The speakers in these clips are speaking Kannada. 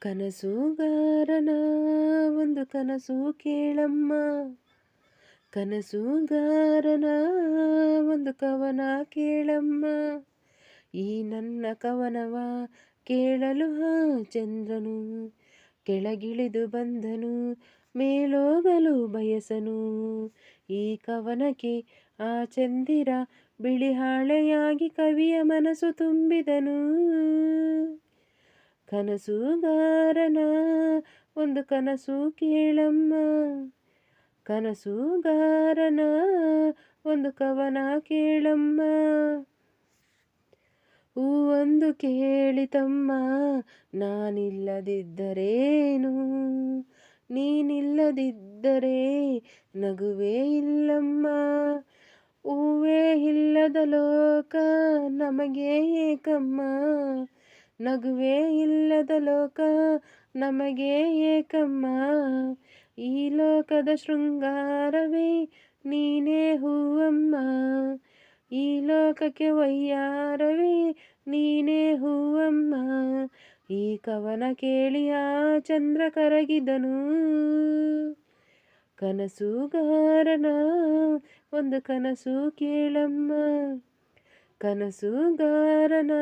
ಕನಸುಗಾರನ ಒಂದು ಕನಸು ಕೇಳಮ್ಮ, ಕನಸುಗಾರನ ಒಂದು ಕವನ ಕೇಳಮ್ಮ. ಈ ನನ್ನ ಕವನವ ಕೇಳಲು ಚಂದ್ರನು ಕೆಳಗಿಳಿದು ಬಂದನು, ಮೇಲೋಗಲು ಬಯಸನು. ಈ ಕವನಕ್ಕೆ ಆ ಚಂದಿರ ಬಿಳಿ ಹಾಳೆಯಾಗಿ ಕವಿಯ ಮನಸ್ಸು ತುಂಬಿದನು. ಕನಸುಗಾರನ ಒಂದು ಕನಸು ಕೇಳಮ್ಮ, ಕನಸುಗಾರನ ಒಂದು ಕವನ ಕೇಳಮ್ಮ. ಹೂವೊಂದು ಕೇಳಿತಮ್ಮ, ನಾನಿಲ್ಲದಿದ್ದರೇನು, ನೀನಿಲ್ಲದಿದ್ದರೆ ನಗುವೇ ಇಲ್ಲಮ್ಮ. ಹೂವೇ ಇಲ್ಲದ ಲೋಕ ನಮಗೆ ಏಕಮ್ಮ, ನಗುವೇ ಇಲ್ಲದ ಲೋಕ ನಮಗೆ ಏಕಮ್ಮ. ಈ ಲೋಕದ ಶೃಂಗಾರವೇ ನೀನೇ ಹೂವಮ್ಮ, ಈ ಲೋಕಕ್ಕೆ ವಯ್ಯಾರವೇ ನೀನೇ ಹೂವಮ್ಮ. ಈ ಕವನ ಕೇಳಿ ಆ ಚಂದ್ರ ಕರಗಿದನು. ಕನಸುಗಾರನ ಒಂದು ಕನಸು ಕೇಳಮ್ಮ, ಕನಸುಗಾರನ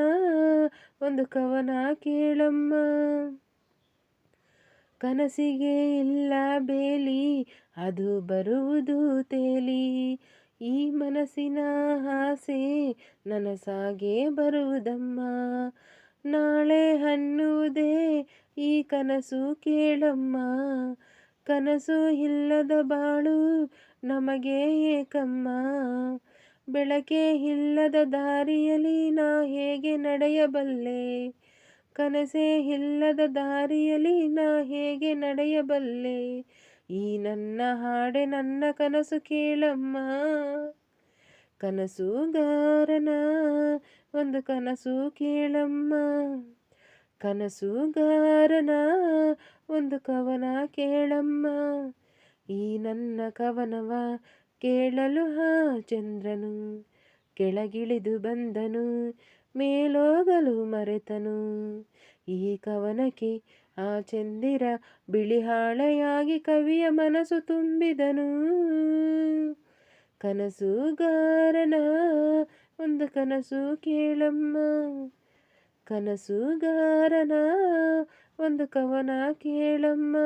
ಒಂದು ಕವನ ಕೇಳಮ್ಮ. ಕನಸಿಗೆ ಇಲ್ಲ ಬೇಲಿ, ಅದು ಬರುವುದು ತೇಲಿ. ಈ ಮನಸ್ಸಿನ ಆಸೆ ನನಸಾಗೆ ಬರುವುದಮ್ಮ. ನಾಳೆ ಅನ್ನುವುದೇ ಈ ಕನಸು ಕೇಳಮ್ಮ, ಕನಸು ಇಲ್ಲದ ಬಾಳು ನಮಗೆ ಏಕಮ್ಮ. ಬೆಳಕೆ ಇಲ್ಲದ ದಾರಿಯಲ್ಲಿ ನಾ ಹೇಗೆ ನಡೆಯಬಲ್ಲೆ, ಕನಸೇ ಇಲ್ಲದ ದಾರಿಯಲ್ಲಿ ನಾ ಹೇಗೆ ನಡೆಯಬಲ್ಲೆ. ಈ ನನ್ನ ಹಾಡೆ ನನ್ನ ಕನಸು ಕೇಳಮ್ಮ, ಕನಸುಗಾರನ ಒಂದು ಕನಸು ಕೇಳಮ್ಮ, ಕನಸುಗಾರನ ಒಂದು ಕವನ ಕೇಳಮ್ಮ. ಈ ನನ್ನ ಕವನವ ಕೇಳಲು ಚಂದ್ರನು ಕೆಳಗಿಳಿದು ಬಂದನು, ಮೇಲೋಗಲು ಮರೆತನು. ಈ ಕವನಕ್ಕೆ ಆ ಚಂದಿರ ಬಿಳಿ ಹಾಳೆಯಾಗಿ ಕವಿಯ ಮನಸ್ಸು ತುಂಬಿದನು. ಕನಸುಗಾರನ ಒಂದು ಕನಸು ಕೇಳಮ್ಮ, ಕನಸುಗಾರನ ಒಂದು ಕವನ ಕೇಳಮ್ಮ.